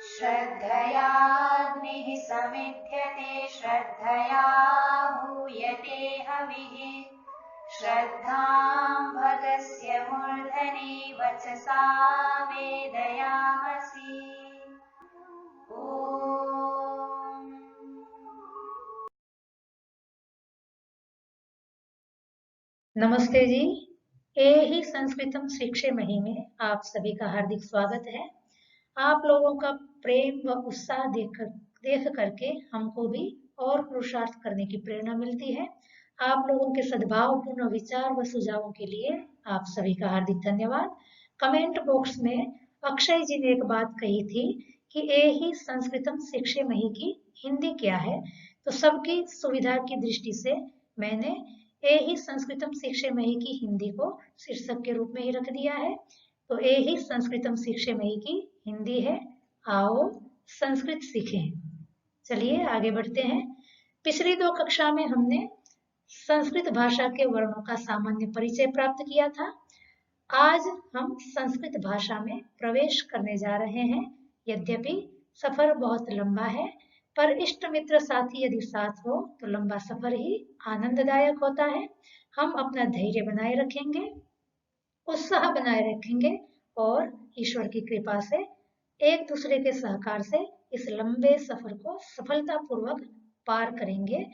श्रद्धयाग्निः समिध्यते श्रद्धया हूयते हविः श्रद्धां भगस्य मूर्धनि वचसा वेदयामसि। ॐ नमस्ते जी। ए ही संस्कृतम शिक्षेमहि में आप सभी का हार्दिक स्वागत है। आप लोगों का प्रेम व उत्साह देख करके हमको भी और पुरुषार्थ करने की प्रेरणा मिलती है। आप लोगों के सद्भावपूर्ण विचार व सुझावों के लिए आप सभी का हार्दिक धन्यवाद। कमेंट बॉक्स में अक्षय जी ने एक बात कही थी कि ए ही संस्कृतम शिक्षेमहि की हिंदी क्या है, तो सबकी सुविधा की दृष्टि से मैंने ए ही संस्कृतम शिक्षेमहि की हिंदी को शीर्षक के रूप में ही रख दिया है। तो ए ही संस्कृतम शिक्षेमहि की हिंदी है आओ संस्कृत सीखें। चलिए आगे बढ़ते हैं। पिछली 2 कक्षा में हमने संस्कृत भाषा के वर्णों का सामान्य परिचय प्राप्त किया था। आज हम संस्कृत भाषा में प्रवेश करने जा रहे हैं। यद्यपि सफर बहुत लंबा है, पर इष्ट मित्र साथी यदि साथ हो तो लंबा सफर ही आनंददायक होता है। हम अपना धैर्य बनाए रखेंगे, उत्साह बनाए रखेंगे और ईश्वर की कृपा से एक दूसरे के सहकार से इस लंबे सफर को सफलतापूर्वक पार करेंगे।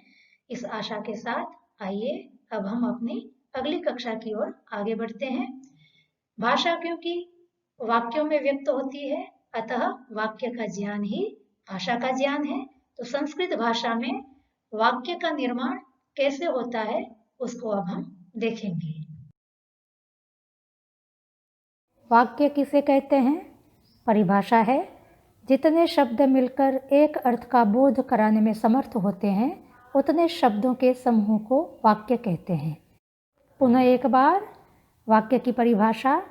इस आशा के साथ आइए अब हम अपनी अगली कक्षा की ओर आगे बढ़ते हैं। भाषा क्योंकि वाक्यों में व्यक्त होती है, अतः वाक्य का ज्ञान ही भाषा का ज्ञान है। तो संस्कृत भाषा में वाक्य का निर्माण कैसे होता है उसको अब हम देखेंगे। वाक्य किसे कहते हैं? परिभाषा है, जितने शब्द मिलकर एक अर्थ का बोध कराने में समर्थ होते हैं उतने शब्दों के समूह को वाक्य कहते हैं। पुनः एक बार वाक्य की परिभाषा,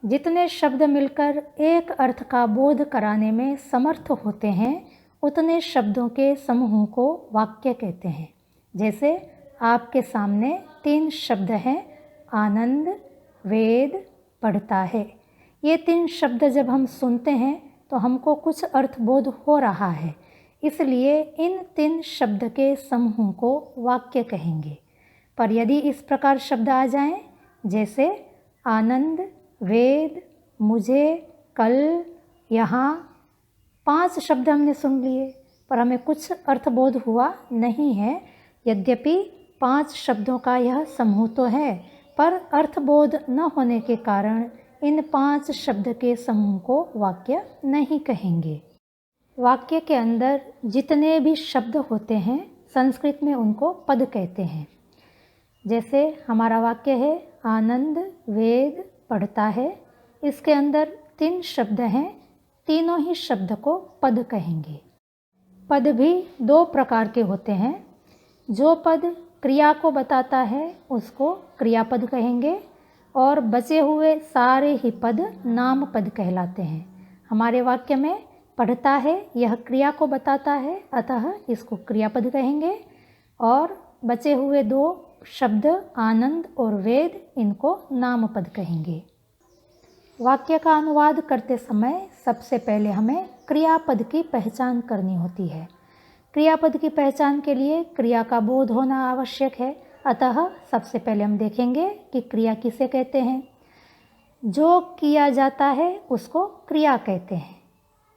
जितने शब्द मिलकर एक अर्थ का बोध कराने में समर्थ होते हैं उतने शब्दों के समूह को वाक्य कहते हैं। जैसे आपके सामने 3 शब्द हैं, आनंद, वेद, पढ़ता है। ये 3 शब्द जब हम सुनते हैं तो हमको कुछ अर्थबोध हो रहा है, इसलिए इन 3 शब्द के समूह को वाक्य कहेंगे। पर यदि इस प्रकार शब्द आ जाएं, जैसे आनंद, वेद, मुझे, कल, यहाँ, 5 शब्द हमने सुन लिए पर हमें कुछ अर्थबोध हुआ नहीं है। यद्यपि 5 शब्दों का यह समूह तो है, पर अर्थबोध न होने के कारण इन 5 शब्द के समूह को वाक्य नहीं कहेंगे। वाक्य के अंदर जितने भी शब्द होते हैं संस्कृत में उनको पद कहते हैं। जैसे हमारा वाक्य है, आनंद वेद पढ़ता है। इसके अंदर 3 शब्द हैं, तीनों ही शब्द को पद कहेंगे। पद भी 2 प्रकार के होते हैं। जो पद क्रिया को बताता है उसको क्रियापद कहेंगे और बचे हुए सारे ही पद नाम पद कहलाते हैं। हमारे वाक्य में पढ़ता है यह क्रिया को बताता है, अतः इसको क्रियापद कहेंगे और बचे हुए 2 शब्द आनंद और वेद इनको नाम पद कहेंगे। वाक्य का अनुवाद करते समय सबसे पहले हमें क्रियापद की पहचान करनी होती है। क्रियापद की पहचान के लिए क्रिया का बोध होना आवश्यक है, अतः सबसे पहले हम देखेंगे कि क्रिया किसे कहते हैं। जो किया जाता है उसको क्रिया कहते हैं।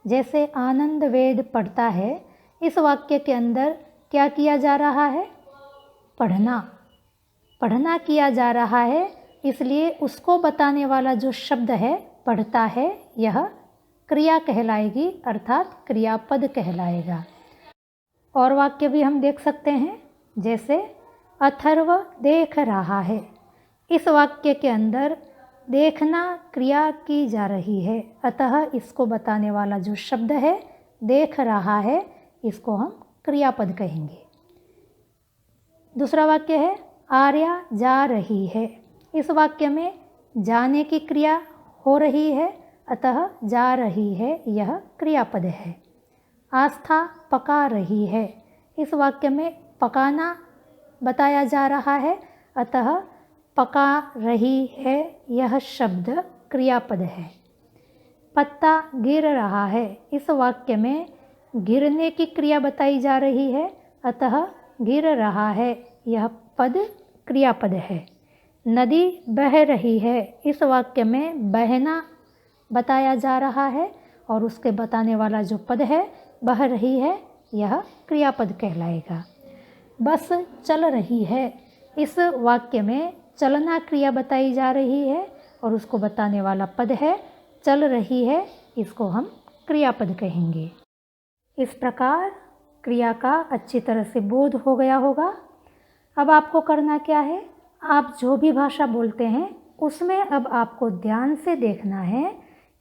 जैसे आनंद वेद पढ़ता है, इस वाक्य के अंदर क्या किया जा रहा है? पढ़ना किया जा रहा है, इसलिए उसको बताने वाला जो शब्द है पढ़ता है, यह क्रिया कहलाएगी अर्थात क्रियापद कहलाएगा। और वाक्य भी हम देख सकते हैं, जैसे अथर्व देख रहा है। इस वाक्य के अंदर देखना क्रिया की जा रही है, अतः इसको बताने वाला जो शब्द है देख रहा है, इसको हम क्रियापद कहेंगे। दूसरा वाक्य है आर्या जा रही है। इस वाक्य में जाने की क्रिया हो रही है, अतः जा रही है यह क्रियापद है। आस्था पका रही है। इस वाक्य में पकाना बताया जा रहा है, अतः पका रही है यह शब्द क्रियापद है। पत्ता गिर रहा है, इस वाक्य में गिरने की क्रिया बताई जा रही है, अतः गिर रहा है यह पद क्रियापद है। नदी बह रही है, इस वाक्य में बहना बताया जा रहा है और उसके बताने वाला जो पद है बह रही है, यह क्रियापद कहलाएगा। बस चल रही है, इस वाक्य में चलना क्रिया बताई जा रही है और उसको बताने वाला पद है चल रही है, इसको हम क्रियापद कहेंगे। इस प्रकार क्रिया का अच्छी तरह से बोध हो गया होगा। अब आपको करना क्या है, आप जो भी भाषा बोलते हैं उसमें अब आपको ध्यान से देखना है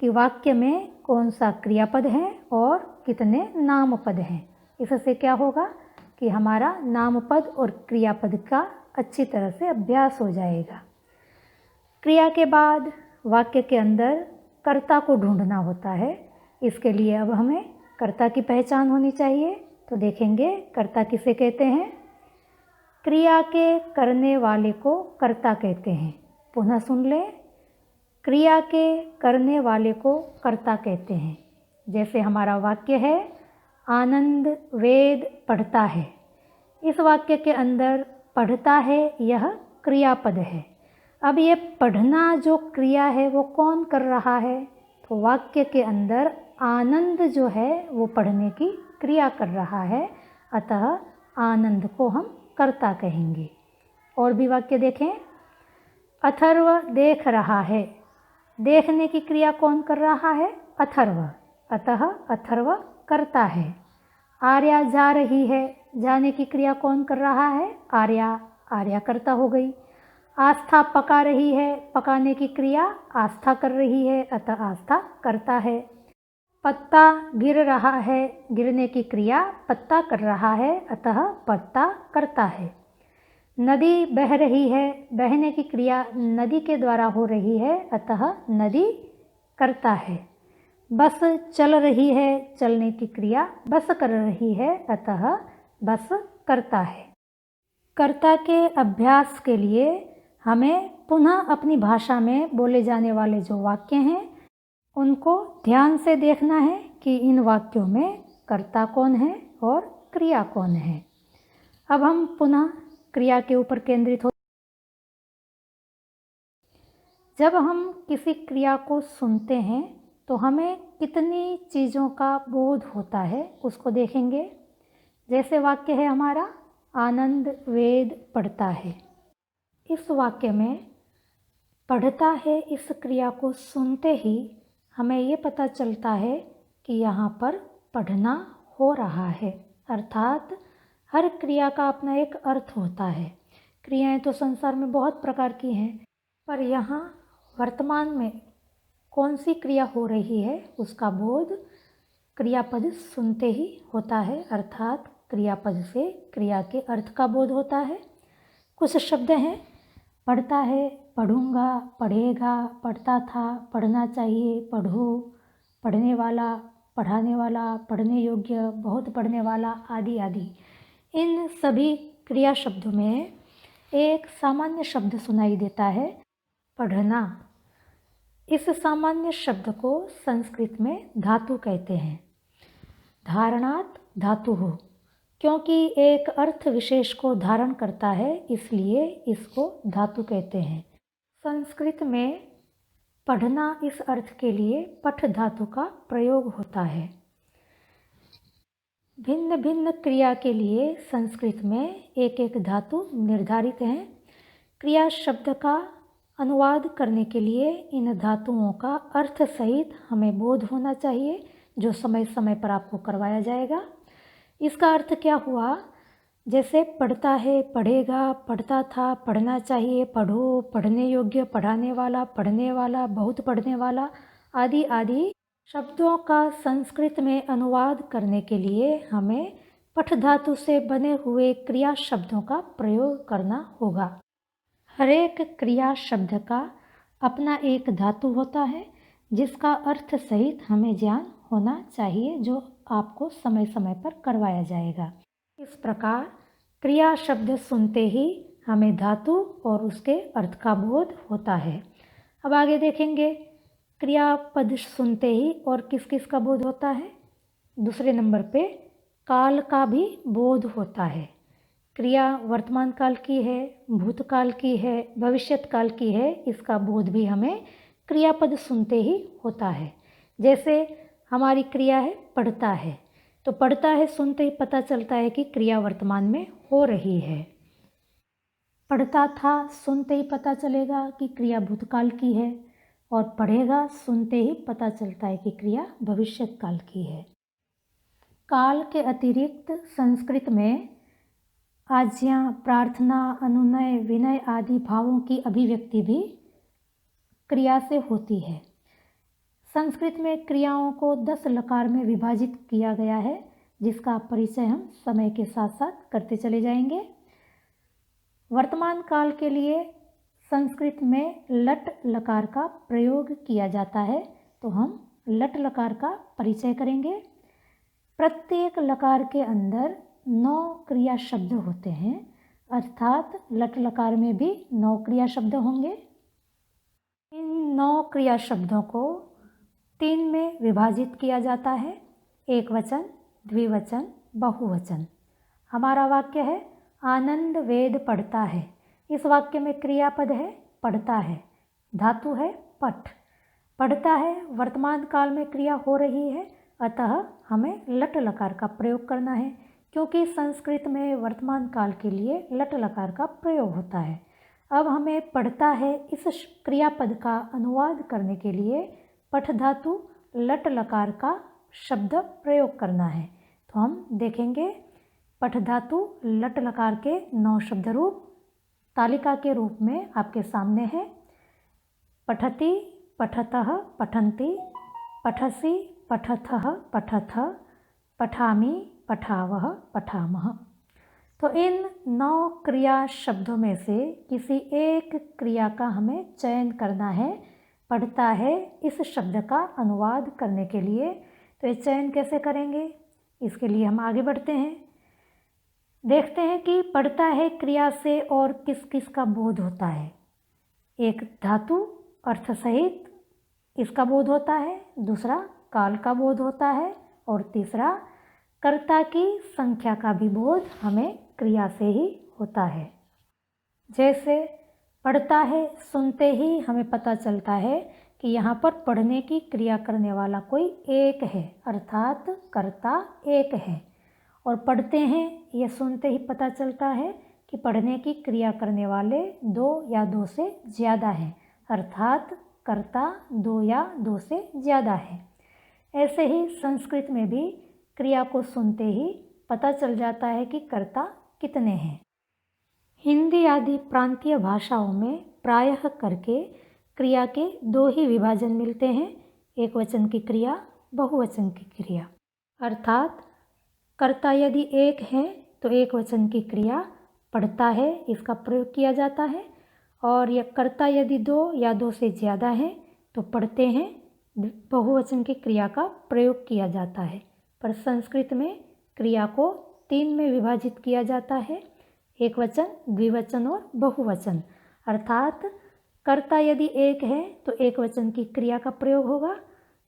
कि वाक्य में कौन सा क्रियापद है और कितने नामपद हैं। इससे क्या होगा कि हमारा नामपद और क्रियापद का अच्छी तरह से अभ्यास हो जाएगा। क्रिया के बाद वाक्य के अंदर कर्ता को ढूंढना होता है। इसके लिए अब हमें कर्ता की पहचान होनी चाहिए। तो देखेंगे कर्ता किसे कहते हैं। क्रिया के करने वाले को कर्ता कहते हैं। पुनः सुन लें, क्रिया के करने वाले को कर्ता कहते हैं। जैसे हमारा वाक्य है, आनंद वेद पढ़ता है। इस वाक्य के अंदर पढ़ता है यह क्रियापद है। अब ये पढ़ना जो क्रिया है वो कौन कर रहा है, तो वाक्य के अंदर आनंद जो है वो पढ़ने की क्रिया कर रहा है, अतः आनंद को हम कर्ता कहेंगे। और भी वाक्य देखें, अथर्व देख रहा है। देखने की क्रिया कौन कर रहा है, अथर्व, अतः अथर्व कर्ता है। आर्या जा रही है, जाने की क्रिया कौन कर रहा है, आर्या, आर्या कर्ता हो गई। आस्था पका रही है, पकाने की क्रिया आस्था कर रही है, अतः आस्था कर्ता है। पत्ता गिर रहा है, गिरने की क्रिया पत्ता कर रहा है, अतः पत्ता कर्ता है। नदी बह रही है, बहने की क्रिया नदी के द्वारा हो रही है, अतः नदी कर्ता है। बस चल रही है, चलने की क्रिया बस कर रही है, अतः बस कर्ता है। कर्ता के अभ्यास के लिए हमें पुनः अपनी भाषा में बोले जाने वाले जो वाक्य हैं उनको ध्यान से देखना है कि इन वाक्यों में कर्ता कौन है और क्रिया कौन है। अब हम पुनः क्रिया के ऊपर केंद्रित हो। जब हम किसी क्रिया को सुनते हैं तो हमें कितनी चीज़ों का बोध होता है उसको देखेंगे। जैसे वाक्य है हमारा, आनंद वेद पढ़ता है। इस वाक्य में पढ़ता है इस क्रिया को सुनते ही हमें ये पता चलता है कि यहाँ पर पढ़ना हो रहा है, अर्थात हर क्रिया का अपना एक अर्थ होता है। क्रियाएं तो संसार में बहुत प्रकार की हैं, पर यहाँ वर्तमान में कौन सी क्रिया हो रही है उसका बोध क्रियापद सुनते ही होता है, अर्थात क्रियापद से क्रिया के अर्थ का बोध होता है। कुछ शब्द हैं, पढ़ता है, पढ़ूंगा, पढ़ेगा, पढ़ता था, पढ़ना चाहिए, पढ़ो, पढ़ने वाला, पढ़ाने वाला, पढ़ने योग्य, बहुत पढ़ने वाला, आदि आदि। इन सभी क्रिया शब्दों में एक सामान्य शब्द सुनाई देता है, पढ़ना। इस सामान्य शब्द को संस्कृत में धातु कहते हैं। धारणात् धातु हो, क्योंकि एक अर्थ विशेष को धारण करता है इसलिए इसको धातु कहते हैं। संस्कृत में पढ़ना इस अर्थ के लिए पठ धातु का प्रयोग होता है। भिन्न भिन्न क्रिया के लिए संस्कृत में एक एक धातु निर्धारित है। क्रिया शब्द का अनुवाद करने के लिए इन धातुओं का अर्थ सहित हमें बोध होना चाहिए, जो समय समय पर आपको करवाया जाएगा। इसका अर्थ क्या हुआ, जैसे पढ़ता है, पढ़ेगा, पढ़ता था, पढ़ना चाहिए, पढ़ो, पढ़ने योग्य, पढ़ाने वाला, बहुत पढ़ने वाला, आदि आदि शब्दों का संस्कृत में अनुवाद करने के लिए हमें पठ धातु से बने हुए क्रिया शब्दों का प्रयोग करना होगा। हर एक क्रिया शब्द का अपना एक धातु होता है जिसका अर्थ सहित हमें ज्ञान होना चाहिए, जो आपको समय समय पर करवाया जाएगा। इस प्रकार क्रिया शब्द सुनते ही हमें धातु और उसके अर्थ का बोध होता है। अब आगे देखेंगे, क्रियापद सुनते ही और किस किस का बोध होता है? दूसरे नंबर पे काल का भी बोध होता है। क्रिया वर्तमान काल की है, भूतकाल की है, भविष्यत काल की है, इसका बोध भी हमें क्रियापद सुनते ही होता है। जैसे हमारी क्रिया है पढ़ता है, तो पढ़ता है सुनते ही पता चलता है कि क्रिया वर्तमान में हो रही है। पढ़ता था सुनते ही पता चलेगा कि क्रिया भूतकाल की है, और पढ़ेगा सुनते ही पता चलता है कि क्रिया भविष्यत काल की है। काल के अतिरिक्त संस्कृत में आज्ञा, प्रार्थना, अनुनय, विनय आदि भावों की अभिव्यक्ति भी क्रिया से होती है। संस्कृत में क्रियाओं को 10 लकार में विभाजित किया गया है, जिसका परिचय हम समय के साथ साथ करते चले जाएंगे। वर्तमान काल के लिए संस्कृत में लट लकार का प्रयोग किया जाता है, तो हम लट लकार का परिचय करेंगे। प्रत्येक लकार के अंदर 9 क्रिया शब्द होते हैं, अर्थात लट लकार में भी 9 क्रिया शब्द होंगे। इन 9 क्रिया शब्दों को 3 में विभाजित किया जाता है, एक वचन, द्विवचन, बहुवचन। हमारा वाक्य है आनंद वेद पढ़ता है। इस वाक्य में क्रियापद है पढ़ता है, धातु है पठ। पढ़ता है वर्तमान काल में क्रिया हो रही है, अतः हमें लट लकार का प्रयोग करना है, क्योंकि संस्कृत में वर्तमान काल के लिए लट लकार का प्रयोग होता है। अब हमें पढ़ता है इस क्रियापद का अनुवाद करने के लिए पठ धातु लट लकार का शब्द प्रयोग करना है। तो हम देखेंगे पठ धातु लट लकार के 9 शब्द रूप तालिका के रूप में आपके सामने है। पठति, पठतः, पठन्ति, पठसि, पठथः, पठथ, पठामि, पठावः, पठामः। तो इन 9 क्रिया शब्दों में से किसी एक क्रिया का हमें चयन करना है पढ़ता है इस शब्द का अनुवाद करने के लिए। तो ये चयन कैसे करेंगे, इसके लिए हम आगे बढ़ते हैं। देखते हैं कि पढ़ता है क्रिया से और किस किस का बोध होता है। एक धातु अर्थ सहित इसका बोध होता है, दूसरा काल का बोध होता है, और तीसरा कर्ता की संख्या का भी बोध हमें क्रिया से ही होता है। जैसे पढ़ता है सुनते ही हमें पता चलता है कि यहाँ पर पढ़ने की क्रिया करने वाला कोई एक है, अर्थात कर्ता एक है। और पढ़ते हैं ये सुनते ही पता चलता है कि पढ़ने की क्रिया करने वाले 2 या 2 से ज़्यादा हैं, अर्थात कर्ता 2 या 2 से ज़्यादा है। ऐसे ही संस्कृत में भी क्रिया को सुनते ही पता चल जाता है कि कर्ता कितने हैं। हिंदी आदि प्रांतीय भाषाओं में प्रायः करके क्रिया के 2 ही विभाजन मिलते हैं, एक वचन की क्रिया, बहुवचन की क्रिया। अर्थात कर्ता यदि एक है तो एक वचन की क्रिया पढ़ता है इसका प्रयोग किया जाता है, और यह कर्ता यदि 2 या 2 से ज़्यादा है तो पढ़ते हैं बहुवचन की क्रिया का प्रयोग किया जाता है। पर संस्कृत में क्रिया को 3 में विभाजित किया जाता है, एक वचन, द्विवचन और बहुवचन। अर्थात कर्ता यदि एक है तो एक वचन की क्रिया का प्रयोग होगा,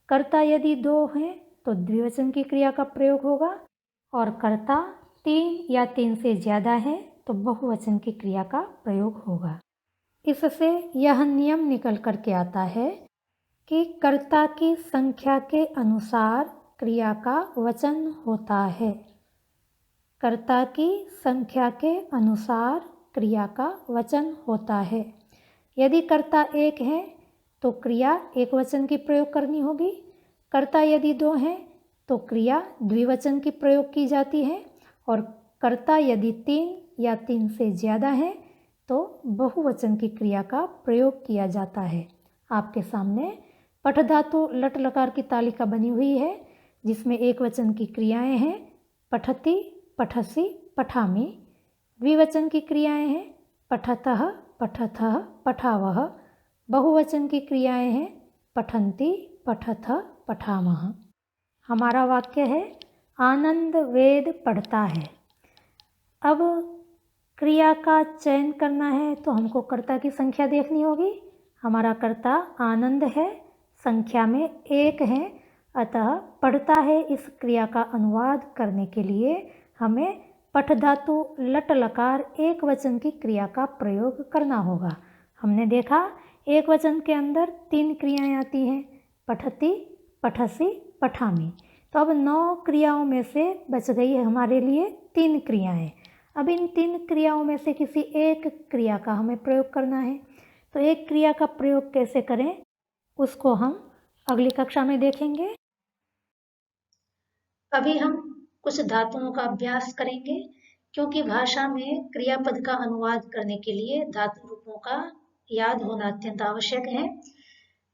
कर्ता यदि 2 हैं तो द्विवचन की क्रिया का प्रयोग होगा, और कर्ता 3 या 3 से ज़्यादा है तो बहुवचन की क्रिया का प्रयोग होगा। इससे यह नियम निकल कर के आता है कि कर्ता की संख्या के अनुसार क्रिया का वचन होता है। कर्ता की संख्या के अनुसार क्रिया का वचन होता है। यदि कर्ता एक है तो क्रिया एक वचन की प्रयोग करनी होगी, कर्ता यदि 2 हैं तो क्रिया द्विवचन की प्रयोग की जाती है, और कर्ता यदि 3 या 3 से ज़्यादा है तो बहुवचन की क्रिया का प्रयोग किया जाता है। आपके सामने पठ धातु लट लकार की तालिका बनी हुई है, जिसमें एक वचन की क्रियाएं हैं पठति, पठसि, पठामि। द्विवचन की क्रियाएं हैं पठतः, पठथः, पठावः। बहुवचन की क्रियाएं हैं पठन्ति, पठथ, पठामः। हमारा वाक्य है आनंद वेद पढ़ता है। अब क्रिया का चयन करना है तो हमको कर्ता की संख्या देखनी होगी। हमारा कर्ता आनंद है, संख्या में एक हैं, अतः पढ़ता है इस क्रिया का अनुवाद करने के लिए हमें पठ धातु लट लकार एक वचन की क्रिया का प्रयोग करना होगा। हमने देखा एक वचन के अंदर 3 क्रियाएं आती हैं, पठती, पठसी, पठामी। तो अब 9 क्रियाओं में से बच गई है हमारे लिए 3 क्रियाएं। अब इन 3 क्रियाओं में से किसी एक क्रिया का हमें प्रयोग करना है। तो एक क्रिया का प्रयोग कैसे करें उसको हम अगली कक्षा में देखेंगे। अभी हम कुछ धातुओं का अभ्यास करेंगे, क्योंकि भाषा में क्रियापद का अनुवाद करने के लिए धातु रूपों का याद होना अत्यंत आवश्यक है।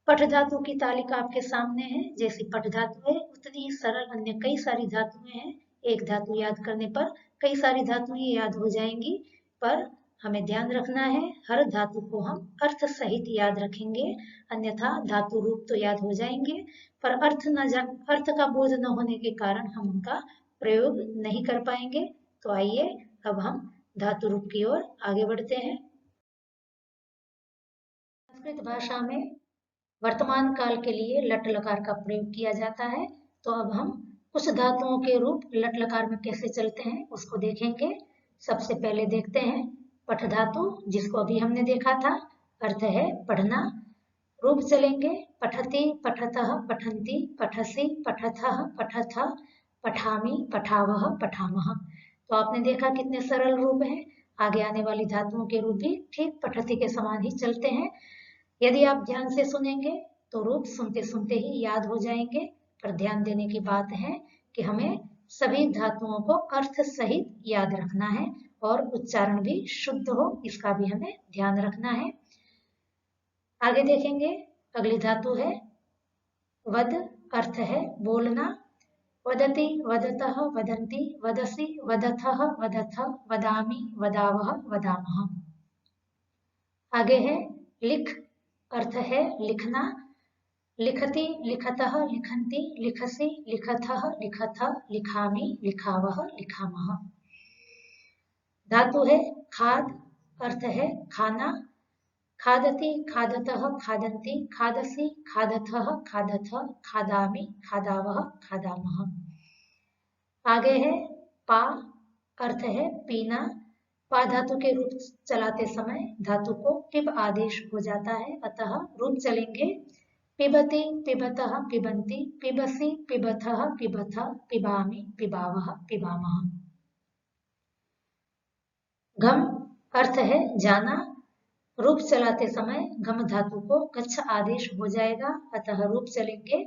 पठ धातु की तालिका आपके सामने है। जैसी पठ धातु है उतनी ही सरल अन्य कई सारी धातुएं हैं। एक धातु याद करने पर कई सारी धातुएं याद हो जाएंगी, पर हमें ध्यान रखना है हर धातु को हम अर्थ सहित याद रखेंगे, अन्यथा धातु रूप तो याद हो जाएंगे पर अर्थ का बोध न होने के कारण हम उनका प्रयोग नहीं कर पाएंगे। तो आइए अब हम धातु रूप की ओर आगे बढ़ते हैं। संस्कृत भाषा में वर्तमान काल के लिए लट लकार का प्रयोग किया जाता है। तो अब हम कुछ धातुओं के रूप लट लकार में कैसे चलते हैं उसको देखेंगे। सबसे पहले देखते हैं पठ धातु, जिसको अभी हमने देखा था, अर्थ है पढ़ना। रूप चलेंगे पठति, पठतः, पठन्ति, पठसि, पठथः, पठथ, पठामि, पठावः, पठामः। तो आपने देखा कितने सरल रूप हैं। आगे आने वाली धातुओं के रूप भी ठीक पठति के समान ही चलते हैं। यदि आप ध्यान से सुनेंगे तो रूप सुनते सुनते ही याद हो जाएंगे, पर ध्यान देने की बात है कि हमें सभी धातुओं को अर्थ सहित याद रखना है और उच्चारण भी शुद्ध हो, इसका भी हमें ध्यान रखना है। आगे देखेंगे अगली धातु है वद, अर्थ है बोलना। वदति, वदतः, वदन्ति, वदसि, वदथः, वदथ, वदामि, वदावः, वदामः। आगे है लिख, अर्थ है लिखना। लिखति, लिखतः, लिखन्ति, लिखसि, लिखथः, लिखथ, लिखामि, लिखावः, लिखामः। धातु है खाद, अर्थ है खाना। खादति, खादतः, खादन्ति, खादसि, खादथः, खादथ, खादामि, खादावः, खादामः। आगे है पा, अर्थ है पीना। पा धातु के रूप चलाते समय धातु को पिब आदेश हो जाता है, अतः रूप चलेंगे पिबति, पिबतः, पिबन्ति, पिबसि, पिबथः, पिबथ, पिबामि, पिबावः, पिबामः। घम, अर्थ है जाना। रूप चलाते समय घम धातु को गच्छ आदेश हो जाएगा, अतः रूप चलेंगे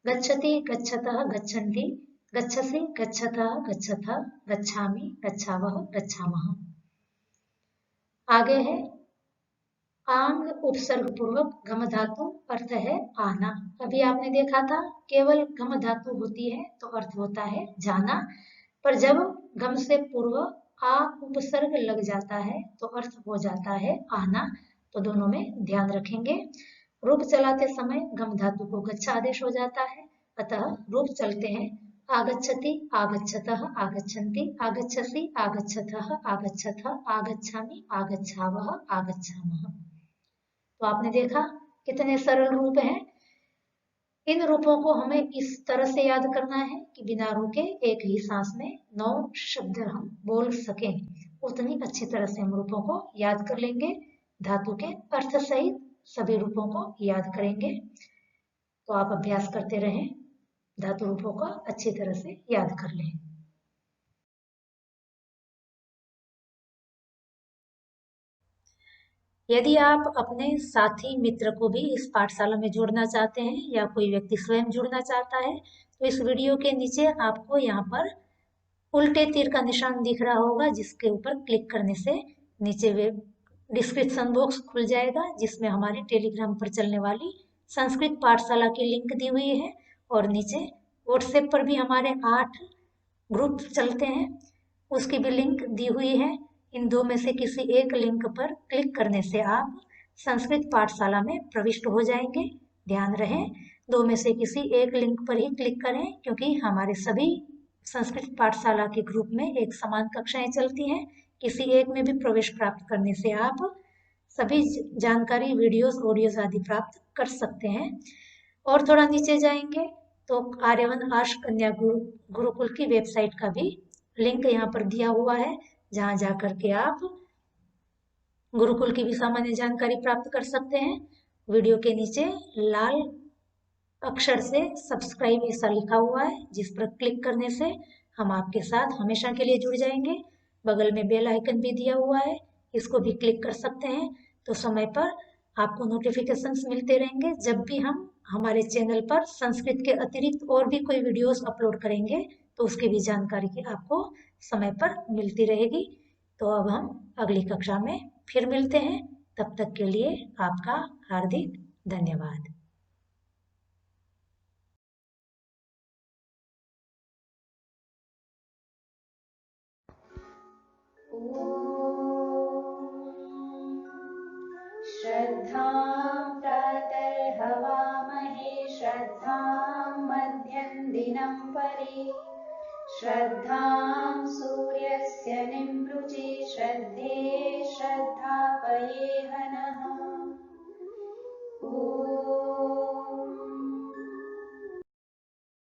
गच्छति, गच्छतः, गच्छन्ति, गच्छसि, गच्छतः, गच्छथ, गच्छामि, गच्छावः, गच्छामः। आगे है आंग, उपसर्ग पूर्वक घम धातु, अर्थ है आना। अभी आपने देखा था केवल घम धातु होती है तो अर्थ होता है जाना, पर जब घम से पूर्व आ उपसर्ग लग जाता है तो अर्थ हो जाता है आना। तो दोनों में ध्यान रखेंगे। रूप चलाते समय घम धातु को गच्छ आदेश हो जाता है, अतः रूप चलते हैं आगच्छति, आगच्छतः, आगच्छन्ति, आगच्छसि, आगच्छथः, आगच्छथ, आगच्छामि, आगच्छावः, आगच्छामः। तो आपने देखा कितने सरल रूप हैं। इन रूपों को हमें इस तरह से याद करना है कि बिना रुके एक ही सांस में 9 शब्द हम बोल सकें। उतनी अच्छी तरह से हम रूपों को याद कर लेंगे। धातु के अर्थ सहित सभी रूपों को याद करेंगे। तो आप अभ्यास करते रहें, धातु रूपों को अच्छी तरह से याद कर लें। यदि आप अपने साथी मित्र को भी इस पाठशाला में जोड़ना चाहते हैं या कोई व्यक्ति स्वयं जुड़ना चाहता है तो इस वीडियो के नीचे आपको यहाँ पर उल्टे तीर का निशान दिख रहा होगा, जिसके ऊपर क्लिक करने से नीचे डिस्क्रिप्शन बॉक्स खुल जाएगा, जिसमें हमारी टेलीग्राम पर चलने वाली संस्कृत पाठशाला की लिंक दी हुई है और नीचे व्हाट्सएप पर भी हमारे 8 ग्रुप चलते हैं, उसकी भी लिंक दी हुई है। इन 2 में से किसी एक लिंक पर क्लिक करने से आप संस्कृत पाठशाला में प्रविष्ट हो जाएंगे। ध्यान रहे 2 में से किसी एक लिंक पर ही क्लिक करें, क्योंकि हमारे सभी संस्कृत पाठशाला के ग्रुप में एक समान कक्षाएं चलती हैं। किसी एक में भी प्रवेश प्राप्त करने से आप सभी जानकारी, वीडियोस, ऑडियोज आदि प्राप्त कर सकते हैं। और थोड़ा नीचे जाएंगे तो आर्यवन आर्ष कन्या गुरुकुल की वेबसाइट का भी लिंक यहाँ पर दिया हुआ है, जहाँ जा करके आप गुरुकुल की भी सामान्य जानकारी प्राप्त कर सकते हैं। वीडियो के नीचे लाल अक्षर से सब्सक्राइब ऐसा लिखा हुआ है, जिस पर क्लिक करने से हम आपके साथ हमेशा के लिए जुड़ जाएंगे। बगल में बेल आइकन भी दिया हुआ है, इसको भी क्लिक कर सकते हैं, तो समय पर आपको नोटिफिकेशंस मिलते रहेंगे। जब भी हम हमारे चैनल पर संस्कृत के अतिरिक्त और भी कोई वीडियोस अपलोड करेंगे तो उसकी भी जानकारी की आपको समय पर मिलती रहेगी। तो अब हम अगली कक्षा में फिर मिलते हैं, तब तक के लिए आपका हार्दिक धन्यवाद। श्रद्धां प्रातर्हवामहे श्रद्धां मध्यं दिनं परि श्रद्धां सूर्यस्य निमृचे श्रद्धे श्रद्धापये हनः।